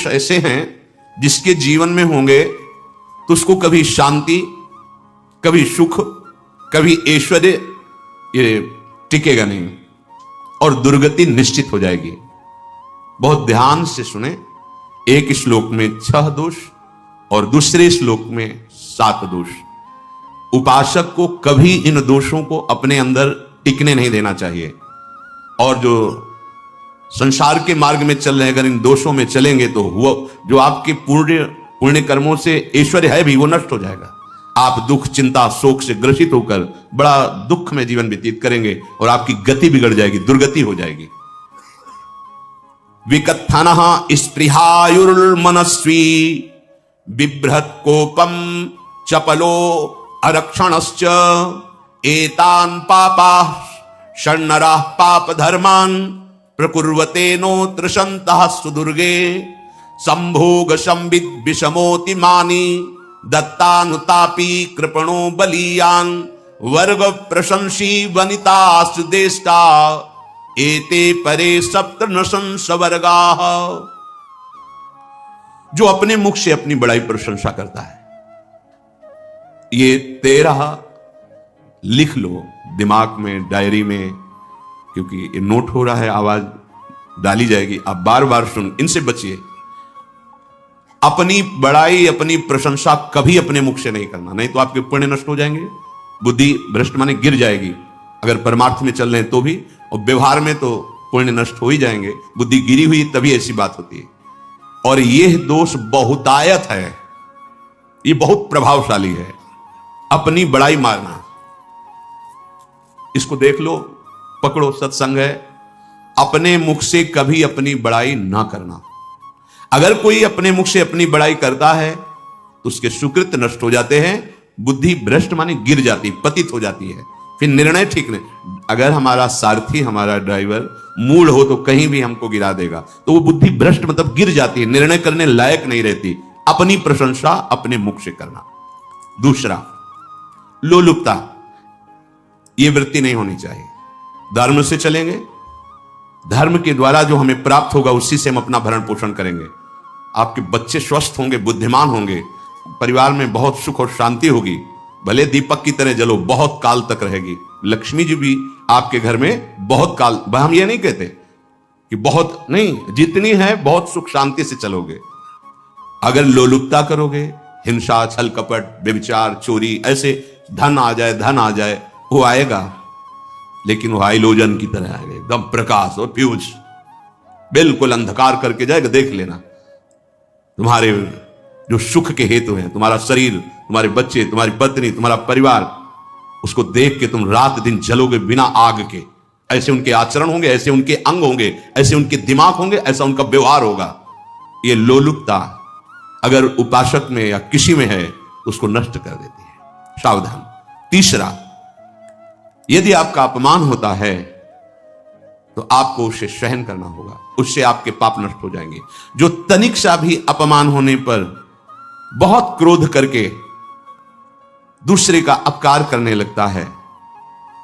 ऐसे हैं जिसके जीवन में होंगे तो उसको कभी शांति, कभी सुख, कभी ऐश्वर्य ये टिकेगा नहीं और दुर्गति निश्चित हो जाएगी। बहुत ध्यान से सुने, एक श्लोक में 6 दोष और दूसरे श्लोक में 7 दोष। उपासक को कभी इन दोषों को अपने अंदर टिकने नहीं देना चाहिए। और जो संसार के मार्ग में चल रहे हैं, अगर इन दोषों में चलेंगे तो वो जो आपके पुण्य कर्मों से ऐश्वर्य है भी वो नष्ट हो जाएगा। आप दुख, चिंता, शोक से ग्रसित होकर बड़ा दुख में जीवन व्यतीत करेंगे और आपकी गति बिगड़ जाएगी, दुर्गति हो जाएगी। विकत्थनः स्पृहायुर्मनस्वी बिभ्रत कोपम चपलो अरक्षणश्च एतान् पापाः षण्णराः पाप धर्मान् प्रकुर्वते नो तृषन्तः सुदुर्गे संभोग संविद विषमोति मानी दत्तानुतापी कृपणो बलीयान वर्ग प्रशंसी वनितास्तु देष्टा एते परे सप्त नशंस वर्गाः। जो अपने मुख से अपनी बड़ाई प्रशंसा करता है, ये 13 लिख लो दिमाग में, डायरी में, क्योंकि ये नोट हो रहा है, आवाज डाली जाएगी, आप बार बार सुन, इनसे बचिए। अपनी बड़ाई, अपनी प्रशंसा कभी अपने मुख से नहीं करना, नहीं तो आपके पुण्य नष्ट हो जाएंगे, बुद्धि भ्रष्ट माने गिर जाएगी। अगर परमार्थ में चल रहे हैं तो भी, और व्यवहार में तो पुण्य नष्ट हो ही जाएंगे। बुद्धि गिरी हुई तभी ऐसी बात होती है। और यह दोष बहुतायत है, ये बहुत प्रभावशाली है, अपनी बड़ाई मारना। इसको देख लो, पकड़ो, सत्संग है। अपने मुख से कभी अपनी बड़ाई ना करना। अगर कोई अपने मुख से अपनी बड़ाई करता है तो उसके सुकृत नष्ट हो जाते हैं, बुद्धि भ्रष्ट माने गिर जाती, पतित हो जाती है, फिर निर्णय ठीक नहीं। अगर हमारा सारथी, हमारा ड्राइवर मूल हो तो कहीं भी हमको गिरा देगा, तो वो बुद्धि भ्रष्ट मतलब गिर जाती है, निर्णय करने लायक नहीं रहती। अपनी प्रशंसा अपने मुख से करना। दूसरा, लोलुपता, ये वृत्ति नहीं होनी चाहिए। धर्म से चलेंगे, धर्म के द्वारा जो हमें प्राप्त होगा उसी से हम अपना भरण पोषण करेंगे। आपके बच्चे स्वस्थ होंगे, बुद्धिमान होंगे, परिवार में बहुत सुख और शांति होगी, भले दीपक की तरह जलो, बहुत काल तक रहेगी। लक्ष्मी जी भी आपके घर में बहुत काल, हम ये नहीं कहते कि बहुत नहीं, जितनी है बहुत सुख शांति से चलोगे। अगर लोलुपता करोगे, हिंसा, छल कपट, व्यभिचार, चोरी, ऐसे धन आ जाए, वो आएगा, लेकिन वो हाइलोजन की तरह आएगा, एकदम प्रकाश और फ्यूज, बिल्कुल अंधकार करके जाएगा। देख लेना, तुम्हारे जो सुख के हेतु हैं, तुम्हारा शरीर, तुम्हारे बच्चे, तुम्हारी पत्नी, तुम्हारा परिवार, उसको देख के तुम रात दिन जलोगे बिना आग के। ऐसे उनके आचरण होंगे, ऐसे उनके अंग होंगे, ऐसे उनके दिमाग होंगे, ऐसा उनका व्यवहार होगा। ये लोलुपता अगर उपासक में या किसी में है तो उसको नष्ट कर देती है। सावधान। तीसरा, यदि आपका अपमान होता है तो आपको उसे सहन करना होगा, उससे आपके पाप नष्ट हो जाएंगे। जो तनिक सा भी अपमान होने पर बहुत क्रोध करके दूसरे का अपकार करने लगता है,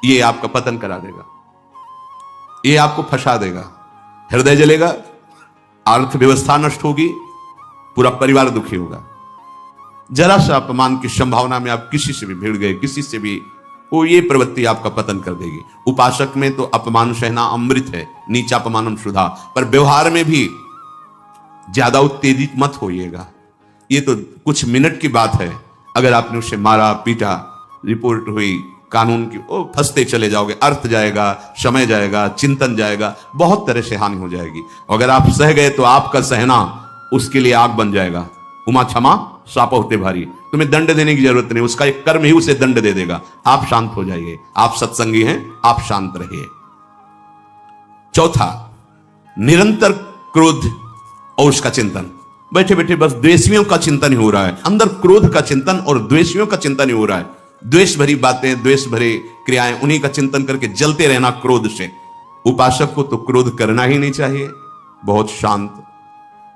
ये आपका पतन करा देगा, ये आपको फंसा देगा, हृदय जलेगा, अर्थव्यवस्था नष्ट होगी, पूरा परिवार दुखी होगा। जरा सा अपमान की संभावना में आप किसी से भी भिड़ गए, किसी से भी, वो ये प्रवृत्ति आपका पतन कर देगी। उपासक में तो अपमान सहना अमृत है, नीचा अपमानम सुधा, पर व्यवहार में भी ज्यादा उत्तेजित मत होइएगा। ये तो कुछ मिनट की बात है, अगर आपने उसे मारा, पीटा, रिपोर्ट हुई कानून की, वो फंसते चले जाओगे, अर्थ जाएगा, समय जाएगा, चिंतन जाएगा, बहुत तरह से हानि हो जाएगी। अगर आप सह गए तो आपका सहना उसके लिए आग बन जाएगा। उमा क्षमा साप होते भारी, तुम्हें दंड देने की जरूरत नहीं, उसका एक कर्म ही उसे दंड दे देगा। आप शांत हो जाइए, आप सत्संगी हैं, आप शांत रहिए। चौथा, निरंतर क्रोध और उसका चिंतन। बैठे बैठे बस द्वेषियों का चिंतन ही हो रहा है, अंदर क्रोध का चिंतन और द्वेषियों का चिंतन ही हो रहा है। द्वेष भरी बातें, द्वेष भरे क्रियाएं, उन्हीं का चिंतन करके जलते रहना क्रोध से। उपासक को तो क्रोध करना ही नहीं चाहिए, बहुत शांत।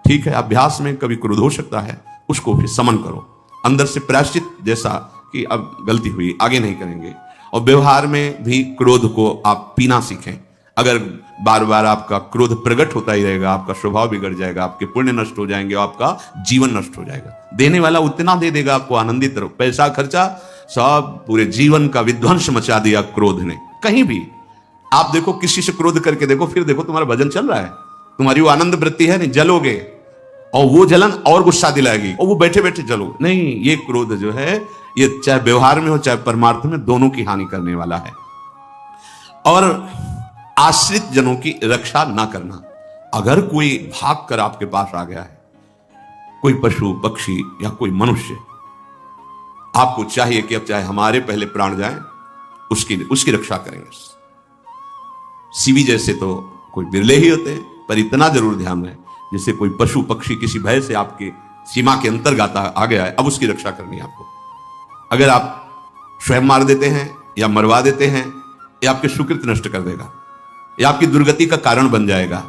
ठीक है, अभ्यास में कभी क्रोध हो सकता है, उसको फिर समन करो, अंदर से प्रायश्चित, जैसा कि अब गलती हुई, आगे नहीं करेंगे। और व्यवहार में भी क्रोध को आप पीना सीखें। अगर बार बार आपका क्रोध प्रकट होता ही रहेगा, आपका स्वभाव बिगड़ जाएगा, आपके पुण्य नष्ट हो जाएंगे और आपका जीवन नष्ट हो जाएगा। देने वाला उतना दे देगा आपको, आनंदित रहो, पैसा खर्चा सब पूरे जीवन का विध्वंस मचा दिया क्रोध ने। कहीं भी आप देखो, किसी से क्रोध करके देखो, फिर देखो तुम्हारा भजन चल रहा है, तुम्हारी वो आनंद वृत्ति है नहीं, जलोगे और वो जलन और गुस्सा दिलाएगी और वो बैठे बैठे जलो नहीं। ये क्रोध जो है ये चाहे व्यवहार में हो चाहे परमार्थ में, दोनों की हानि करने वाला है। और आश्रित जनों की रक्षा ना करना। अगर कोई भाग कर आपके पास आ गया है, कोई पशु पक्षी या कोई मनुष्य, आपको चाहिए कि अब चाहे हमारे पहले प्राण जाएं, उसकी रक्षा करेंगे। सीवी जैसे तो कोई बिरले ही होते हैं, पर इतना जरूर ध्यान रहे, जैसे कोई पशु पक्षी किसी भय से आपके सीमा के अंतर्गत आ गया है, अब उसकी रक्षा करनी है आपको। अगर आप स्वयं मार देते हैं या मरवा देते हैं, या आपके सुकृत नष्ट कर देगा, या आपकी दुर्गति का कारण बन जाएगा।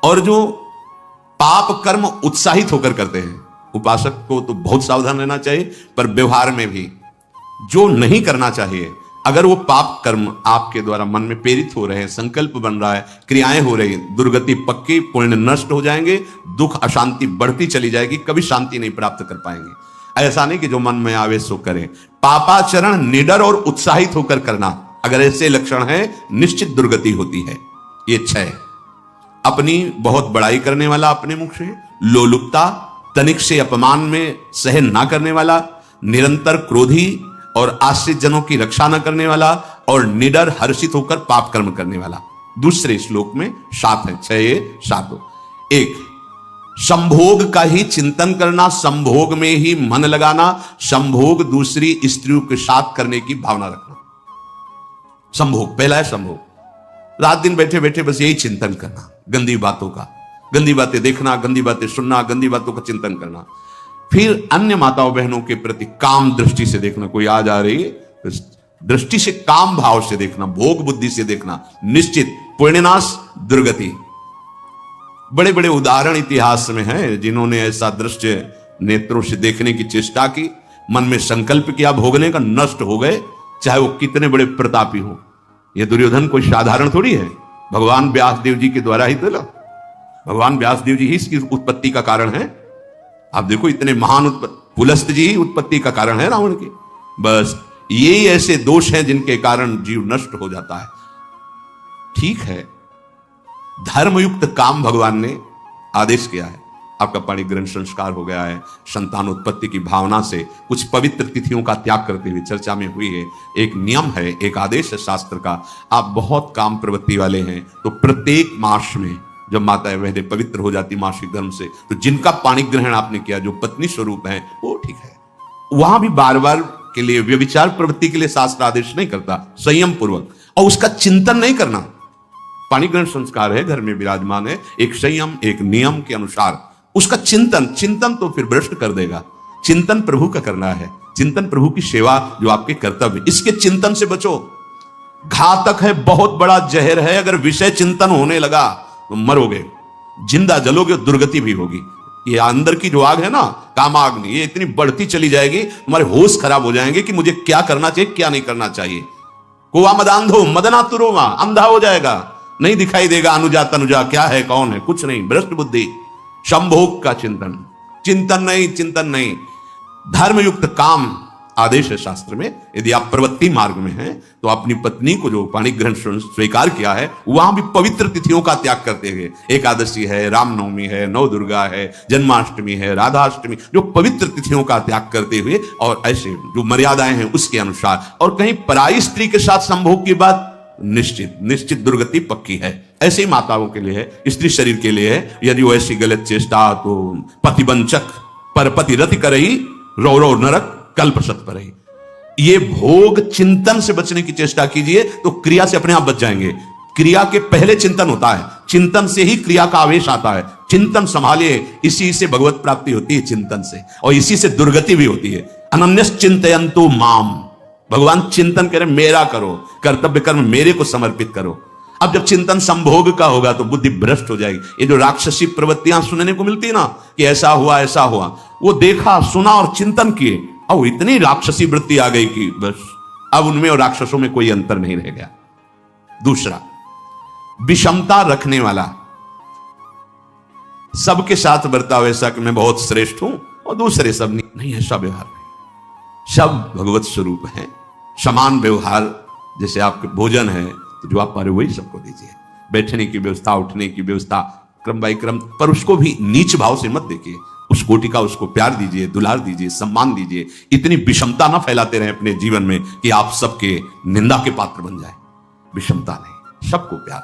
और जो पाप कर्म उत्साहित होकर करते हैं, उपासक को तो बहुत सावधान रहना चाहिए, पर व्यवहार में भी जो नहीं करना चाहिए, अगर वो पाप कर्म आपके द्वारा मन में प्रेरित हो रहे हैं, संकल्प बन रहा है, क्रियाएं हो रही, दुर्गति पक्की, पुण्य नष्ट हो जाएंगे, दुख अशांति बढ़ती चली जाएगी, कभी शांति नहीं प्राप्त कर पाएंगे। ऐसा नहीं कि जो मन में आवे सो करें। पापाचरण निडर और उत्साहित होकर करना, अगर ऐसे लक्षण है, निश्चित दुर्गति होती है। ये 6, अपनी बहुत बड़ाई करने वाला अपने मुख से, लोलुपता, तनिक से अपमान में सहन ना करने वाला, निरंतर क्रोधी और आश्रित जनों की रक्षा न करने वाला, और निडर हर्षित होकर पाप कर्म करने वाला। दूसरे श्लोक में 7 है, 6 7। 1, संभोग का ही चिंतन करना, संभोग में ही मन लगाना, संभोग दूसरी स्त्रियों के साथ करने की भावना रखना। संभोग पहला है, संभोग रात दिन बैठे बैठे बस यही चिंतन करना, गंदी बातों का, गंदी बातें देखना, गंदी बातें सुनना, गंदी बातों का चिंतन करना। फिर अन्य माताओं बहनों के प्रति काम दृष्टि से देखना, कोई आ जा रही है तो दृष्टि से काम भाव से देखना, भोग बुद्धि से देखना, निश्चित पुण्यनाश दुर्गति। बड़े बड़े उदाहरण इतिहास में हैं जिन्होंने ऐसा दृश्य नेत्रों से देखने की चेष्टा की, मन में संकल्प किया भोगने का, नष्ट हो गए, चाहे वो कितने बड़े प्रतापी हो। ये दुर्योधन कोई साधारण थोड़ी है, भगवान व्यासदेव जी के द्वारा ही तो, भगवान व्यासदेव जी ही इसकी उत्पत्ति का कारण है। आप देखो इतने महान पुलस्त जी ही उत्पत्ति का कारण है रावण की। बस यही ऐसे दोष हैं जिनके कारण जीव नष्ट हो जाता है। ठीक है, धर्मयुक्त काम भगवान ने आदेश किया है, आपका पाणिग्रहण संस्कार हो गया है, संतानोत्पत्ति की भावना से कुछ पवित्र तिथियों का त्याग करते हुए चर्चा में हुई है। एक नियम है, एक आदेश है शास्त्र का। आप बहुत काम प्रवृत्ति वाले हैं तो प्रत्येक मास में जब माता वहदे पवित्र हो जाती मासिक धर्म से, तो जिनका पाणिग्रहण आपने किया, जो पत्नी स्वरूप है, वो ठीक है। वहां भी बार बार के लिए व्यभिचार प्रवृत्ति के लिए शास्त्र आदेश नहीं करता, संयम पूर्वक, और उसका चिंतन नहीं करना। पाणिग्रहण संस्कार है, घर में विराजमान है, एक संयम एक नियम के अनुसार उसका चिंतन तो फिर भ्रष्ट कर देगा। चिंतन प्रभु का करना है, चिंतन प्रभु की सेवा जो आपके कर्तव्य, इसके चिंतन से बचो। घातक है, बहुत बड़ा जहर है, अगर विषय चिंतन होने लगा तो मरोगे, जिंदा जलोगे, दुर्गति भी होगी। ये अंदर की जो आग है ना, कामाग्नि, ये इतनी बढ़ती चली जाएगी, तुम्हारे होश खराब हो जाएंगे कि मुझे क्या करना चाहिए क्या नहीं करना चाहिए। कोवा मदांधो मदना तुरोमा, अंधा हो जाएगा, नहीं दिखाई देगा अनुजा तनुजा क्या है कौन है, कुछ नहीं, भ्रष्ट बुद्धि। संभोग का चिंतन नहीं। धर्मयुक्त काम आदेश है शास्त्र में। यदि आप प्रवृत्ति मार्ग में हैं तो अपनी पत्नी को जो पाणिग्रहण स्वीकार किया है, वहां भी पवित्र तिथियों का त्याग करते हुए, एकादशी है, रामनवमी है, नव दुर्गा है, जन्माष्टमी है, राधाष्टमी, जो पवित्र तिथियों का त्याग करते हुए और ऐसे जो मर्यादाएं हैं उसके अनुसार, और कहीं पराई स्त्री के साथ संभोग की बात, निश्चित दुर्गति पक्की है। ऐसे ही माताओं के लिए है, स्त्री शरीर के लिए है। यदि वो ऐसी गलत चेष्टा, तो पतिवंचक परपति रति करही, रौ नरक कल्प सत पर ही। ये भोग चिंतन से बचने की चेष्टा कीजिए तो क्रिया से अपने आप बच जाएंगे। क्रिया के पहले चिंतन होता है, चिंतन से ही क्रिया का आवेश आता है। चिंतन संभालिए, इसी से भगवत प्राप्ति होती है, चिंतन से, और इसी से दुर्गति भी होती है। अनन्यस चिंतयन्तु माम, भगवान चिंतन करें, मेरा करो, कर्तव्य कर्म मेरे को समर्पित करो। अब जब चिंतन संभोग का होगा तो बुद्धि भ्रष्ट हो जाएगी। ये जो राक्षसी प्रवृत्तियां सुनने को मिलती है ना, कि ऐसा हुआ, वो देखा सुना और चिंतन किए, और इतनी राक्षसी वृत्ति आ गई कि बस अब उनमें और राक्षसों में कोई अंतर नहीं रह गया। दूसरा, विषमता रखने वाला, सबके साथ बर्ताव ऐसा कि मैं बहुत श्रेष्ठ हूं और दूसरे सब नहीं, ऐसा व्यवहार नहीं। सब भगवत स्वरूप है, समान व्यवहार। जैसे आपके भोजन है तो जो आप पा रहे वही सबको दीजिए, बैठने की व्यवस्था, उठने की व्यवस्था, क्रम बाई क्रम, पर उसको भी नीच भाव से मत देखिए। उस कोटि का उसको प्यार दीजिए, दुलार दीजिए, सम्मान दीजिए। इतनी विषमता ना फैलाते रहे अपने जीवन में कि आप सबके निंदा के पात्र बन जाए। विषमता नहीं, सबको प्यार।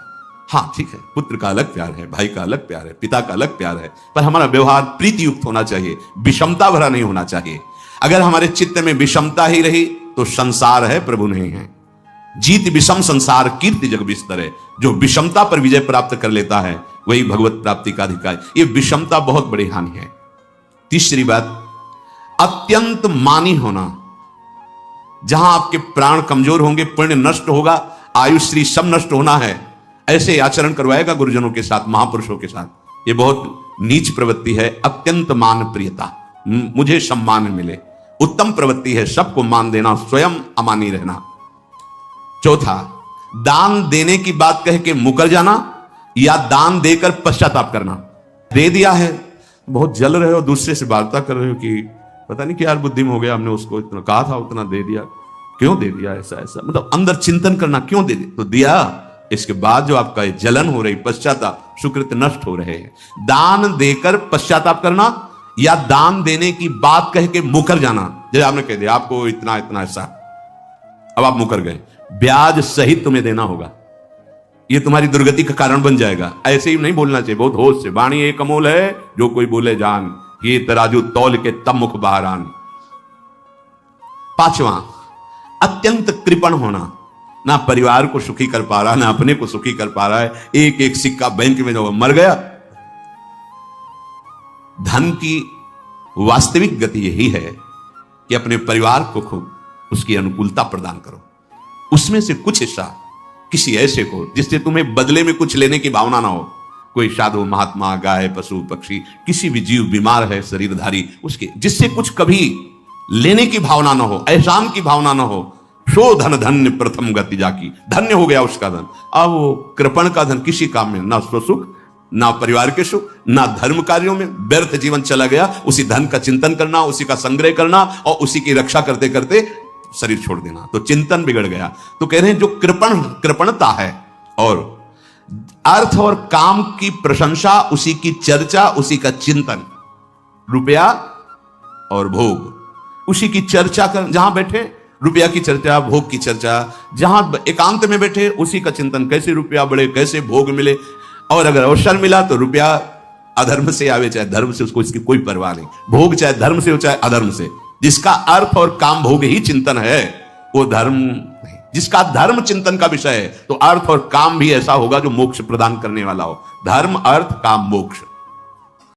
हाँ ठीक है, पुत्र का अलग प्यार है, भाई का अलग प्यार है, पिता का अलग प्यार है, पर हमारा व्यवहार प्रीति युक्त होना चाहिए, विषमता भरा नहीं होना चाहिए। अगर हमारे चित्त में विषमता ही रही तो संसार है, प्रभु नहीं है। जीत विषम संसार कीर्ति जग विस्तर है। जो विषमता पर विजय प्राप्त कर लेता है वही भगवत प्राप्ति का अधिकारी। ये विषमता बहुत बड़ी हानि है। तीसरी बात, अत्यंत मानी होना। जहां आपके प्राण कमजोर होंगे, पुण्य नष्ट होगा, आयुश्री सब नष्ट होना है, ऐसे आचरण करवाएगा गुरुजनों के साथ, महापुरुषों के साथ। ये बहुत नीच प्रवृत्ति है। अत्यंत मान प्रियता, मुझे सम्मान मिले, उत्तम प्रवृत्ति है। सबको मान देना, स्वयं अमानी रहना। चौथा, दान देने की बात कह के मुकर जाना या दान देकर पश्चाताप करना। दे दिया है, बहुत जल रहे हो, दूसरे से वार्ता कर रहे हो कि पता नहीं क्या बुद्धि में हो गया, हमने उसको इतना कहा था, उतना दे दिया, क्यों दे दिया, ऐसा ऐसा, मतलब अंदर चिंतन करना, क्यों दे दिया, तो दिया। इसके बाद जो आपका जलन हो रही, पश्चाताप, सुकृत नष्ट हो रहे हैं। दान देकर पश्चाताप करना या दान देने की बात कह के मुकर जाना। जैसे आपने कह दिया आपको इतना इतना ऐसा, अब आप मुकर गए, ब्याज सहित तुम्हें देना होगा, ये तुम्हारी दुर्गति का कारण बन जाएगा। ऐसे ही नहीं बोलना चाहिए, बहुत होश से। वाणी एक अमोल है, जो कोई बोले जान, ये तराजू तौल के तब मुख बाहर आन। पांचवा, अत्यंत कृपण होना। ना परिवार को सुखी कर पा रहा, ना अपने को सुखी कर पा रहा है। एक एक सिक्का बैंक में जो मर गया। धन की वास्तविक गति यही है कि अपने परिवार को खूब उसकी अनुकूलता प्रदान करो, उसमें से कुछ हिस्सा किसी ऐसे को जिससे तुम्हें बदले में कुछ लेने की भावना ना हो। कोई साधु महात्मा, गाय, पशु, पक्षी, किसी भी जीव बीमार है शरीरधारी, उसके जिससे कुछ कभी लेने की भावना ना हो, एहसान की भावना ना हो। सो धन धन्य प्रथम गति जाकी, धन्य हो गया उसका धन। अब वो कृपण का धन किसी काम में, ना स्वसुख, ना परिवार के सुख, ना धर्म कार्यों में, व्यर्थ जीवन चला गया। उसी धन का चिंतन करना, उसी का संग्रह करना और उसी की रक्षा करते करते शरीर छोड़ देना, तो चिंतन बिगड़ गया। तो कह रहे हैं जो कृपणता है और अर्थ और काम की प्रशंसा, उसी की चर्चा, उसी का चिंतन, रुपया और भोग, उसी की चर्चा कर, जहां बैठे रुपया की चर्चा, भोग की चर्चा, जहां एकांत में बैठे उसी का चिंतन, कैसे रुपया बढ़े, कैसे भोग मिले। और अगर अवसर मिला तो रुपया अधर्म से आवे चाहे धर्म से, उसको इसकी कोई परवाह नहीं। भोग चाहे धर्म से हो चाहे अधर्म से, जिसका अर्थ और काम भोग ही चिंतन है वो धर्म नहीं। जिसका धर्म चिंतन का विषय है तो अर्थ और काम भी ऐसा होगा जो मोक्ष प्रदान करने वाला हो। धर्म, अर्थ, काम, मोक्ष।